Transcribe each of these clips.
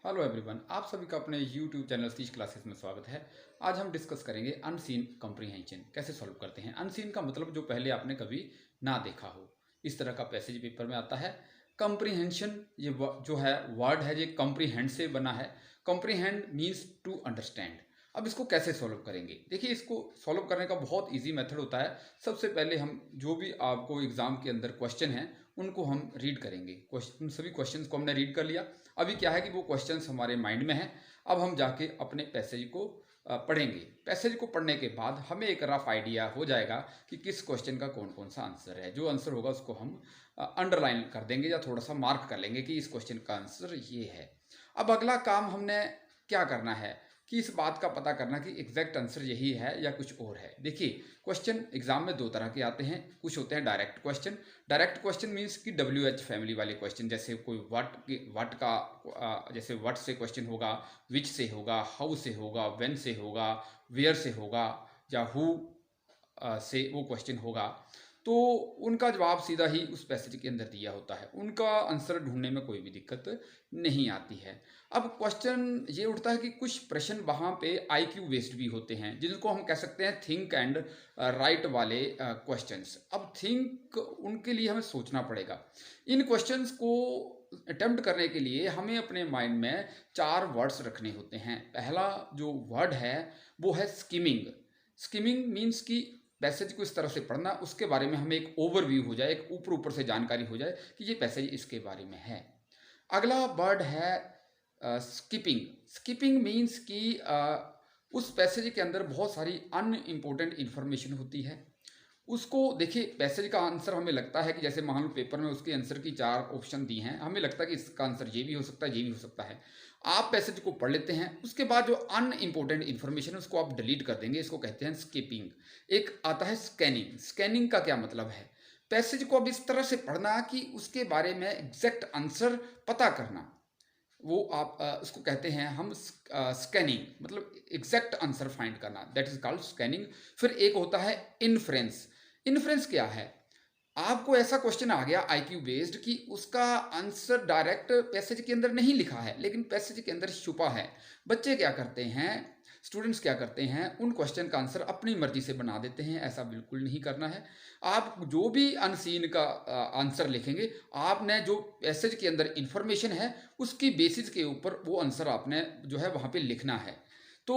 Hello everyone, आप सभी का अपने YouTube चैनल तीज क्लासेस में स्वागत है। आज हम डिस्कस करेंगे अनसीन कॉम्प्रीहेंशन कैसे सॉल्व करते हैं। अनसीन का मतलब जो पहले आपने कभी ना देखा हो, इस तरह का पैसेज पेपर में आता है। कॉम्प्रीहेंशन ये जो है वर्ड है, ये कॉम्प्रीहेंड से बना है। Comprehend means to understand. अब इसको कैसे सॉल्व करेंगे? देखिए, इसको सॉल्व करने का बहुत ईजी मेथड होता है। सबसे पहले हम जो भी आपको एग्जाम के अंदर क्वेश्चन हैं उनको हम रीड करेंगे। क्वेश्चन सभी क्वेश्चंस को हमने रीड कर लिया। अभी क्या है कि वो क्वेश्चंस हमारे माइंड में हैं। अब हम जाके अपने पैसेज को पढ़ेंगे। पैसेज को पढ़ने के बाद हमें एक रफ आइडिया हो जाएगा कि किस क्वेश्चन का कौन कौन सा आंसर है। जो आंसर होगा उसको हम अंडरलाइन कर देंगे या थोड़ा सा मार्क कर लेंगे कि इस क्वेश्चन का आंसर ये है। अब अगला काम हमने क्या करना है कि इस बात का पता करना कि एग्जैक्ट आंसर यही है या कुछ और है। देखिए, क्वेश्चन एग्जाम में दो तरह के आते हैं। कुछ होते हैं direct question. Direct question means कि WH फैमिली वाले क्वेश्चन, जैसे कोई व्हाट का जैसे व्हाट से क्वेश्चन होगा, विच से होगा, हाउ से होगा, व्हेन से होगा, वेयर से होगा, या हु से वो क्वेश्चन होगा। तो उनका जवाब सीधा ही उस पैसेज के अंदर दिया होता है, उनका आंसर ढूंढने में कोई भी दिक्कत नहीं आती है। अब क्वेश्चन ये उठता है कि कुछ प्रश्न वहाँ पे IQ बेस्ड भी होते हैं, जिनको हम कह सकते हैं थिंक एंड राइट वाले क्वेश्चंस। अब थिंक, उनके लिए हमें सोचना पड़ेगा। इन क्वेश्चंस को अटेम्प्ट करने के लिए हमें अपने माइंड में चार वर्ड्स रखने होते हैं। पहला जो वर्ड है वो है स्किमिंग। स्किमिंग मीन्स कि पैसेज को इस तरह से पढ़ना, उसके बारे में हमें एक ओवरव्यू हो जाए, एक ऊपर ऊपर से जानकारी हो जाए कि ये पैसेज इसके बारे में है। अगला वर्ड है स्किपिंग। स्किपिंग मीन्स कि उस पैसेज के अंदर बहुत सारी अनइम्पोर्टेंट इंफॉर्मेशन होती है। उसको देखिए, पैसेज का आंसर हमें लगता है कि जैसे मान लो पेपर में उसके आंसर की चार ऑप्शन दी हैं, हमें लगता है कि इसका आंसर ये भी हो सकता है, ये भी हो सकता है। आप पैसेज को पढ़ लेते हैं, उसके बाद जो अनइम्पोर्टेंट इन्फॉर्मेशन है उसको आप डिलीट कर देंगे। इसको कहते हैं स्किपिंग। एक आता है स्कैनिंग। स्कैनिंग का क्या मतलब है? पैसेज को अब इस तरह से पढ़ना कि उसके बारे में एग्जैक्ट आंसर पता करना। वो आप उसको कहते हैं हम स्कैनिंग, मतलब एग्जैक्ट आंसर फाइंड करना, दैट इज कॉल्ड स्कैनिंग। फिर एक होता है इन्फ्रेंस। इन्फ्रेंस क्या है? आपको ऐसा क्वेश्चन आ गया IQ बेस्ड कि उसका आंसर डायरेक्ट पैसेज के अंदर नहीं लिखा है, लेकिन पैसेज के अंदर छुपा है। बच्चे क्या करते हैं, स्टूडेंट्स क्या करते हैं, उन क्वेश्चन का आंसर अपनी मर्जी से बना देते हैं। ऐसा बिल्कुल नहीं करना है। आप जो भी अनसीन का आंसर लिखेंगे, आपने जो पैसेज के अंदर इंफॉर्मेशन है उसकी बेसिस के ऊपर वो आंसर आपने जो है वहाँ पे लिखना है। तो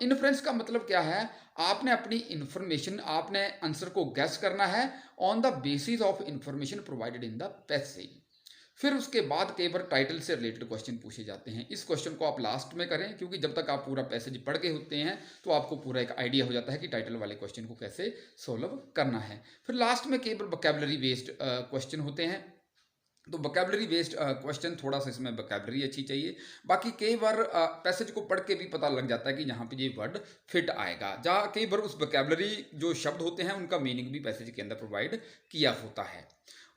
इन्फ्रेंस का मतलब क्या है? आपने अपनी इंफॉर्मेशन, आपने आंसर को गैस करना है on the basis of information provided in the passage. फिर उसके बाद कई बार टाइटल से रिलेटेड क्वेश्चन पूछे जाते हैं। इस क्वेश्चन को आप लास्ट में करें, क्योंकि जब तक आप पूरा पैसेज पढ़ के होते हैं तो आपको पूरा एक आइडिया हो जाता है कि टाइटल वाले क्वेश्चन को कैसे सोल्व करना है। फिर लास्ट में कई बार वोकैबुलरी बेस्ड क्वेश्चन होते हैं। तो वोकैबुलरी बेस्ड क्वेश्चन, थोड़ा सा इसमें वोकैबुलरी अच्छी चाहिए। बाकी कई बार पैसेज को पढ़ के भी पता लग जाता है कि यहाँ पे ये वर्ड फिट आएगा। जहाँ कई बार उस वोकैबुलरी जो शब्द होते हैं उनका मीनिंग भी पैसेज के अंदर प्रोवाइड किया होता है।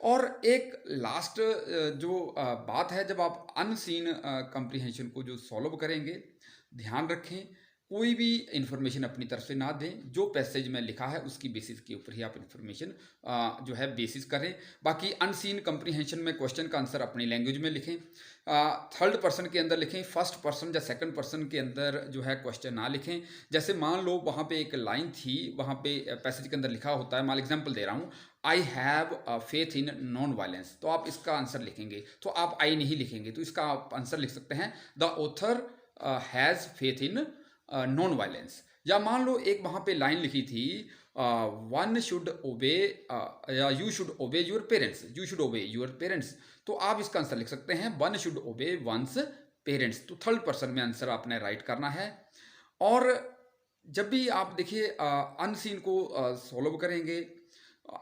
और एक लास्ट जो बात है, जब आप अनसीन कॉम्प्रीहेंशन को जो सॉल्व करेंगे, ध्यान रखें कोई भी इंफॉर्मेशन अपनी तरफ से ना दें। जो पैसेज में लिखा है उसकी बेसिस के ऊपर ही आप इंफॉर्मेशन जो है बेसिस करें। बाकी अनसीन कॉम्प्रीहेंशन में क्वेश्चन का आंसर अपनी लैंग्वेज में लिखें, थर्ड पर्सन के अंदर लिखें, फर्स्ट पर्सन या सेकंड पर्सन के अंदर जो है क्वेश्चन ना लिखें। जैसे मान लो वहाँ पे एक लाइन थी, वहाँ पे पैसेज के अंदर लिखा होता है, मान एग्जाम्पल दे रहा हूँ, I have faith in non violence. तो आप इसका आंसर लिखेंगे तो आप आई नहीं लिखेंगे, तो इसका आप आंसर लिख सकते हैं the author has faith in non violence. या मान लो एक वहाँ पे लाइन लिखी थी, one should obey or you should obey your parents, you should obey your parents. तो आप इसका आंसर लिख सकते हैं one should obey one's parents. तो थर्ड पर्सन में आंसर आपने राइट करना है। और जब भी आप देखिए अनसीन को सॉल्व करेंगे,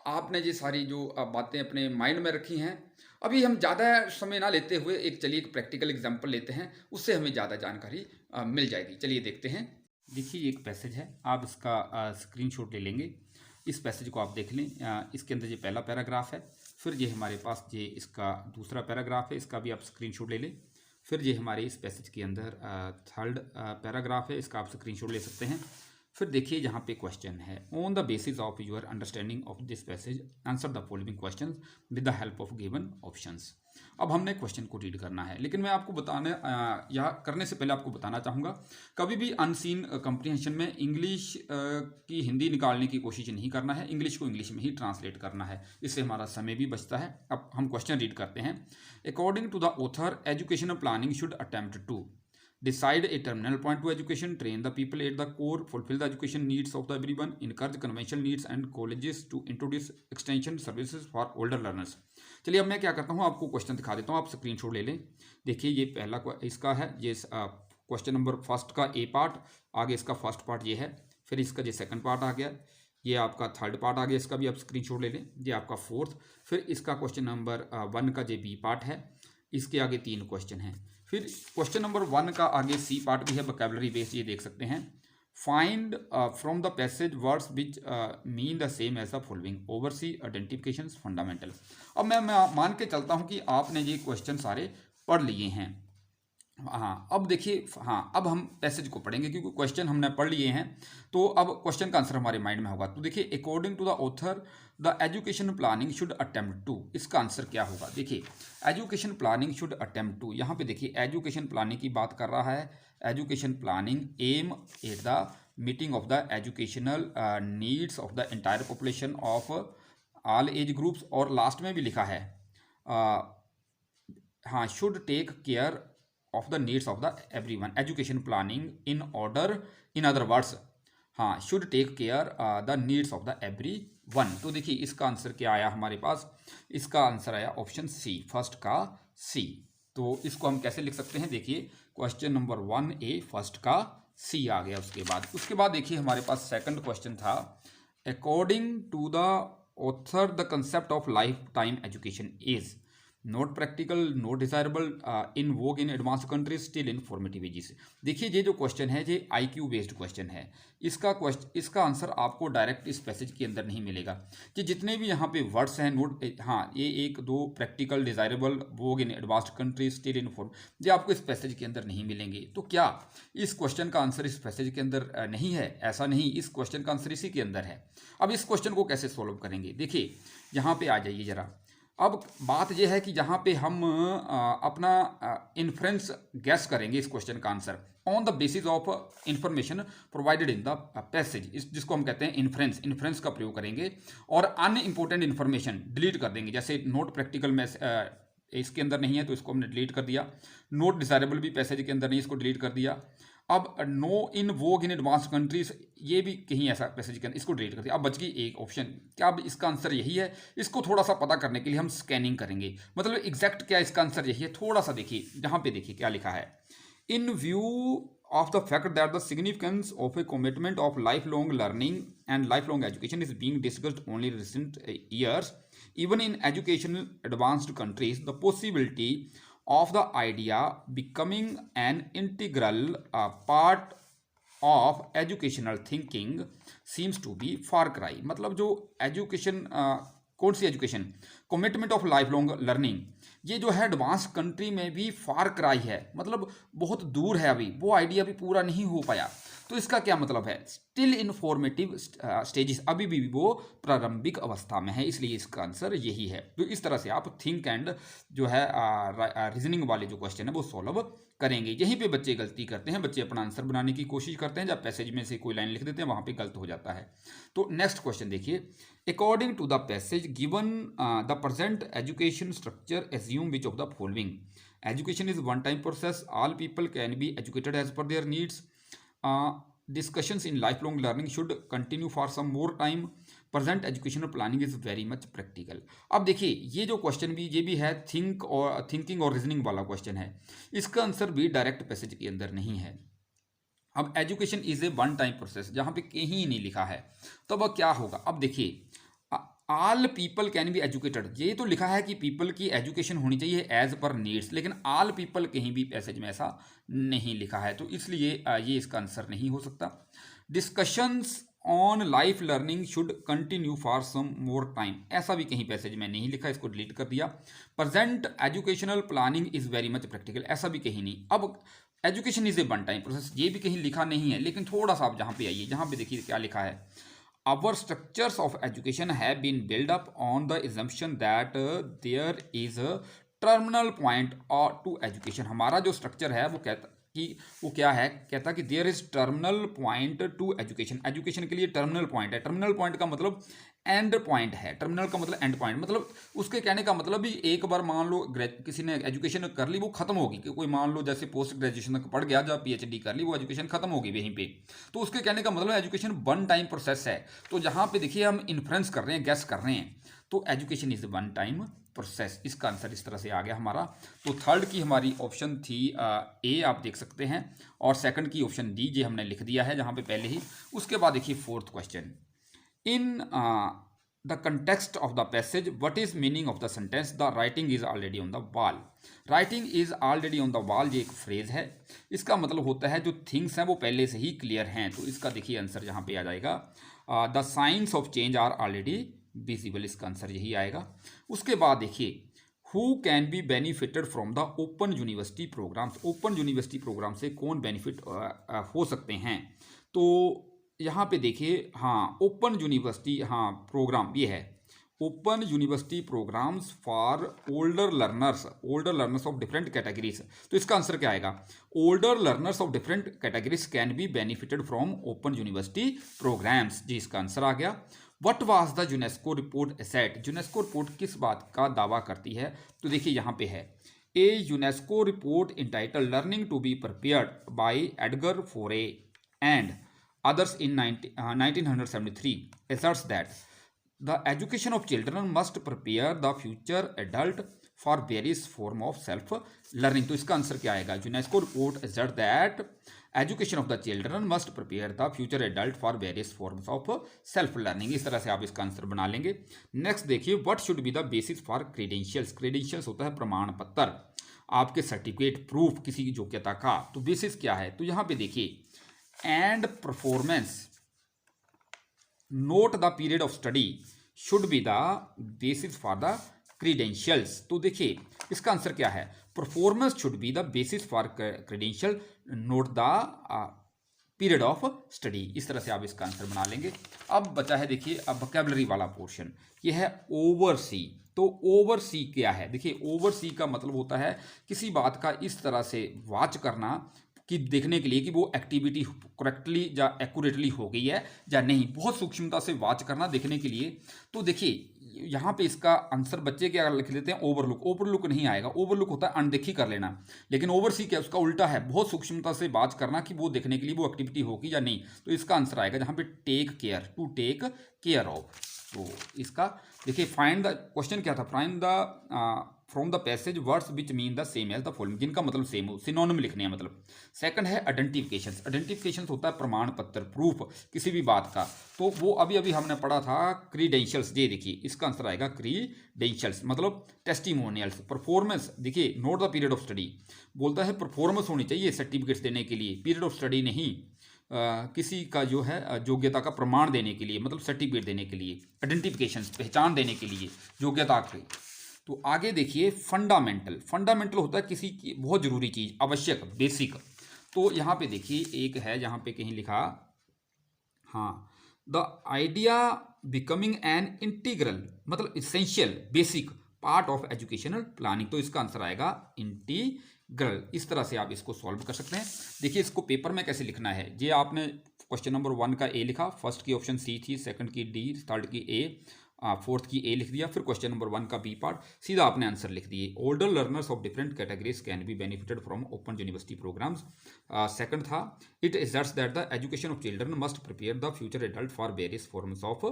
आपने ये सारी जो बातें अपने माइंड में रखी हैं, अभी हम ज़्यादा समय ना लेते हुए एक चलिए एक प्रैक्टिकल एग्जांपल लेते हैं, उससे हमें ज़्यादा जानकारी मिल जाएगी। चलिए देखते हैं। देखिए, ये एक पैसेज है, आप इसका स्क्रीनशॉट ले लेंगे। इस पैसेज को आप देख लें। इसके अंदर ये पहला पैराग्राफ है, फिर ये हमारे पास ये इसका दूसरा पैराग्राफ है, इसका भी आप स्क्रीनशॉट ले लें। फिर ये हमारे इस पैसेज के अंदर थर्ड पैराग्राफ है, इसका आप स्क्रीनशॉट ले सकते हैं। फिर देखिए यहाँ पे क्वेश्चन है, on the basis of your understanding of this passage answer the following question with the help of given options. अब हमने क्वेश्चन को रीड करना है, लेकिन मैं आपको बताने या करने से पहले आपको बताना चाहूँगा, कभी भी अनसीन कम्प्रीहेंशन में इंग्लिश की हिंदी निकालने की कोशिश नहीं करना है, इंग्लिश को इंग्लिश में ही ट्रांसलेट करना है, इससे हमारा समय भी बचता है। अब हम क्वेश्चन रीड करते हैं। According to the author, educational planning should attempt to decide a terminal point to education, train the people at the core, fulfill the education needs of the everyone, encourage conventional needs and colleges to introduce extension services for older learners। चलिए अब मैं क्या करता हूँ, आपको question दिखा देता हूँ, आप स्क्रीनशॉट ले लें। देखिए ये पहला इसका है, ये क्वेश्चन नंबर फर्स्ट का ए पार्ट, आगे इसका फर्स्ट पार्ट ये है, फिर इसका ये सेकंड पार्ट आ गया, ये आपका थर्ड पार्ट आ गया, इसका भी आप स्क्रीनशॉट ले लें, ये आपका फोर्थ, फिर इसका क्वेश्चन नंबर 1 का ये बी पार्ट है, इसके आगे 3 क्वेश्चन हैं, फिर क्वेश्चन नंबर 1 का आगे सी पार्ट भी है, वोकैबुलरी बेस्ड, ये देख सकते हैं। Find from the passage words which mean the same as the following, oversee, identifications, fundamental. अब मैं मान के चलता हूँ कि आपने ये क्वेश्चन सारे पढ़ लिए हैं। हाँ अब देखिए, हाँ अब हम पैसेज को पढ़ेंगे क्योंकि क्वेश्चन हमने पढ़ लिए हैं, तो अब क्वेश्चन का आंसर हमारे माइंड में होगा। तो देखिए, according to the author the education planning should attempt to, इसका आंसर क्या होगा? देखिए, education planning should attempt to, यहाँ पे देखिए एजुकेशन प्लानिंग की बात कर रहा है। Education planning aim at the meeting of the educational needs of the entire population of all age groups, और लास्ट में भी लिखा है हाँ should take care of the needs of the everyone, education planning in order, in other words हाँ should take care the needs of the everyone. तो देखिए इसका आंसर क्या आया हमारे पास, इसका आंसर आया ऑप्शन सी, फर्स्ट का सी। तो इसको हम कैसे लिख सकते हैं? देखिए क्वेश्चन नंबर 1A फर्स्ट का सी आ गया। उसके बाद देखिए हमारे पास सेकंड क्वेश्चन था, according to the author the concept of lifetime education is not practical, not desirable, in vogue in advance countries, still in formative ages. देखिए ये जो क्वेश्चन है ये IQ बेस्ड क्वेश्चन है, इसका आंसर आपको direct इस पैसेज के अंदर नहीं मिलेगा। कि जितने भी यहाँ पे वर्ड्स हैं नोट, हाँ ये 1 2 practical, desirable, Vogue in advanced countries, still in form, ये आपको इस पैसेज के अंदर नहीं मिलेंगे। तो क्या इस क्वेश्चन का आंसर इस पैसेज के अंदर नहीं है? ऐसा नहीं, इस क्वेश्चन का आंसर इसी के अंदर है। अब इस क्वेश्चन को कैसे सोल्व करेंगे? देखिए यहाँ पे आ जाइए जरा। अब बात यह है कि जहाँ पे हम अपना इन्फ्रेंस गैस करेंगे इस क्वेश्चन का answer on the basis of information provided in the passage, जिसको हम कहते हैं इन्फ्रेंस का प्रयोग करेंगे, और अनइम्पोर्टेंट इन्फॉर्मेशन डिलीट कर देंगे। जैसे नोट प्रैक्टिकल में इसके अंदर नहीं है तो इसको हमने डिलीट कर दिया, नोट डिजायरेबल भी पैसेज के अंदर नहीं, इसको डिलीट कर दिया। अब no in vogue in advance countries, ये भी कहीं ऐसा पैसेज के अंदर, इसको डिलीट कर दिया। अब बच गई एक ऑप्शन, क्या अब इसका आंसर यही है? इसको थोड़ा सा पता करने के लिए हम स्कैनिंग करेंगे, मतलब एग्जैक्ट क्या इसका आंसर यही है। थोड़ा सा देखिए, जहाँ पे देखिए क्या लिखा है, इन view of the fact that the significance of a commitment of lifelong learning and lifelong education is being discussed only in recent years, even in educational advanced countries, the possibility of the idea becoming an integral part of educational thinking seems to be far cry। मतलब जो education, कौन सी education? Commitment of life long learning, ये जो है advance country में भी फार cry है, मतलब बहुत दूर है, अभी वो आइडिया भी पूरा नहीं हो पाया। तो इसका क्या मतलब है? स्टिल इनफॉर्मेटिव स्टेजेस, अभी भी वो प्रारंभिक अवस्था में है, इसलिए इसका आंसर यही है। तो इस तरह से आप थिंक एंड जो है रीजनिंग वाले जो क्वेश्चन है वो सॉल्व करेंगे। यहीं पे बच्चे गलती करते हैं, बच्चे अपना आंसर बनाने की कोशिश करते हैं, जब पैसेज में से कोई लाइन लिख देते हैं वहाँ पे गलत हो जाता है। तो नेक्स्ट क्वेश्चन देखिए, according to the passage given the present education structure assume which of the following, education is one time process, all people can be educated as per their needs, discussions in lifelong learning should continue for some more time, present educational planning is very much practical। अब देखिए ये जो question भी, ये भी है thinking और reasoning वाला क्वेश्चन है, इसका आंसर भी डायरेक्ट पैसेज के अंदर नहीं है। अब education is a one time process, जहाँ पे कहीं नहीं लिखा है, तो अब क्या होगा? अब देखिए all people can be educated, ये तो लिखा है कि पीपल की एजुकेशन होनी चाहिए एज पर नीड्स, लेकिन ऑल पीपल कहीं भी पैसेज में ऐसा नहीं लिखा है, तो इसलिए ये इसका आंसर नहीं हो सकता। Discussions on life learning should continue for some more time, ऐसा भी कहीं पैसेज में नहीं लिखा, इसको डिलीट कर दिया। Present educational planning is very much practical, ऐसा भी कहीं नहीं। अब education is a one time process, ये भी कहीं लिखा नहीं है, लेकिन थोड़ा सा आप जहाँ पे आइए, जहाँ पे देखिए क्या लिखा है, our structures of education have been built up on the assumption that there is a terminal point or to education। हमारा जो स्ट्रक्चर है वो कहता कि वो क्या है, कहता कि there is terminal point to education, education के लिए टर्मिनल पॉइंट है। टर्मिनल पॉइंट का मतलब एंड पॉइंट है, टर्मिनल का मतलब एंड पॉइंट, मतलब उसके कहने का मतलब भी एक बार मान लो किसी ने एजुकेशन कर ली वो खत्म होगी, कि कोई मान लो जैसे पोस्ट ग्रेजुएशन तक पढ़ गया, जब पीएचडी कर ली, वो एजुकेशन खत्म होगी वहीं पे। तो उसके कहने का मतलब एजुकेशन वन टाइम प्रोसेस है। तो जहाँ पे देखिए हम इन्फ्रेंस कर रहे हैं, गैस कर रहे हैं, तो education is one time process, इसका आंसर इस तरह से आ गया हमारा। तो थर्ड की हमारी ऑप्शन थी ए, आप देख सकते हैं, और सेकंड की ऑप्शन डी जे हमने लिख दिया है जहाँ पे पहले ही। उसके बाद देखिए fourth question, in the context of the passage what is meaning of the sentence the writing is already on the wall. Writing is already on the wall, ये एक फ्रेज है, इसका मतलब होता है जो थिंग्स हैं वो पहले से ही क्लियर हैं। तो इसका देखिए आंसर यहाँ पे आ जाएगा the science of change are already visible, इसका आंसर यही आएगा। उसके बाद देखिए who can be benefited from the open university programmes, open university programme से कौन बेनिफिट हो सकते हैं। तो यहाँ पे देखिए, हाँ ओपन यूनिवर्सिटी, हाँ प्रोग्राम ये है, open university programmes for older learners of different categories. तो इसका आंसर क्या आएगा, older learners of different categories can be benefited from open university programmes, जी इसका आंसर आ गया। What was the UNESCO report assert, UNESCO report किस बात का दावा करती है। तो देखिए यहाँ पे है, a UNESCO report entitle learning to be prepared by Edgar Faure and others in 1973 asserts that the education of children must prepare the future adult for various form of self learning। तो इसका answer क्या आएगा, UNESCO report asserts that education of the children must prepare the future adult for various forms of self learning, इस तरह से आप इसका answer बना लेंगे। नेक्स्ट देखिए, what should be the basis for credentials, credentials होता है प्रमाण पत्र, आपके सर्टिफिकेट प्रूफ किसी की योग्यता का। तो बेसिस क्या है, तो यहाँ पे देखिए and performance note the period of study should be the basis for the credentials। तो देखिए इसका आंसर क्या है, performance should be the basis for credential note the period of study, इस तरह से आप इसका आंसर बना लेंगे। अब बचा है देखिए अब वोकैबुलरी वाला पोर्शन, ये है ओवरसी। तो ओवरसी क्या है, देखिए ओवरसी का मतलब होता है किसी बात का इस तरह से वॉच करना कि देखने के लिए कि वो एक्टिविटी करेक्टली या एक्यूरेटली हो गई है या नहीं, बहुत सूक्ष्मता से वॉच करना देखने के लिए। तो देखिए यहाँ पे इसका आंसर बच्चे क्या लिख लेते हैं, ओवरलुक। ओवरलुक नहीं आएगा, ओवरलुक होता है अनदेखी कर लेना, लेकिन ओवरसी क्या उसका उल्टा है, बहुत सूक्ष्मता से वॉच करना कि वो देखने के लिए वो एक्टिविटी होगी या नहीं। तो इसका आंसर आएगा जहाँ पे take care, to take care of. तो इसका देखिए फाइंड द क्वेश्चन क्या था, find the from the passage words which mean the same as the following, जिनका मतलब सेम हो, सिनोनिम लिखने हैं मतलब। सेकंड है आइडेंटिफिकेशंस, आइडेंटिफिकेशंस होता है प्रमाण पत्र, प्रूफ किसी भी बात का। तो वो अभी अभी हमने पढ़ा था क्रीडेंशियल्स, ये देखिए इसका आंसर आएगा क्रीडेंशियल्स मतलब टेस्टिमोनियल्स। परफॉर्मेंस देखिए note the period of study, बोलता है परफॉर्मेंस होनी चाहिए सर्टिफिकेट्स देने के लिए, पीरियड ऑफ स्टडी नहीं। किसी का जो है योग्यता का प्रमाण देने के लिए, मतलब सर्टिफिकेट देने के लिए, आइडेंटिफिकेशंस पहचान देने के लिए योग्यता की। तो आगे देखिए फंडामेंटल, फंडामेंटल होता है किसी की बहुत जरूरी चीज, आवश्यक, बेसिक। तो यहाँ पे देखिए एक है यहाँ पे कहीं लिखा, हाँ the idea becoming an integral मतलब essential basic part of educational planning. तो इसका आंसर आएगा इंटीग्रल, इस तरह से आप इसको सॉल्व कर सकते हैं। देखिए इसको पेपर में कैसे लिखना है, ये आपने क्वेश्चन नंबर 1 का ए लिखा, फर्स्ट की ऑप्शन सी थी, सेकंड की डी, थर्ड की ए, फोर्थ की ए लिख दिया, फिर क्वेश्चन नंबर 1 का बी पार्ट, सीधा आपने आंसर लिख दिए। Older learners of different categories can be benefited from open university programmes. Second था it asserts that the education of children must prepare the future adult for various forms of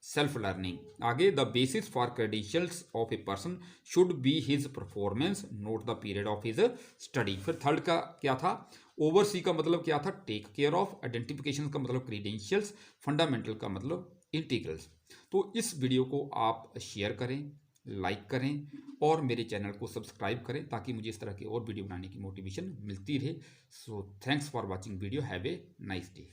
self learning. आगे the basis for credentials of a person should be his performance, not the period of his study. फिर third का क्या था, oversee का मतलब क्या था, take care of, identification का मतलब क्रीडेंशियल्स, फंडामेंटल का मतलब इंटीग्रल्स। तो इस वीडियो को आप शेयर करें, लाइक करें और मेरे चैनल को सब्सक्राइब करें ताकि मुझे इस तरह की और वीडियो बनाने की मोटिवेशन मिलती रहे। So thanks for watching video, have a nice day.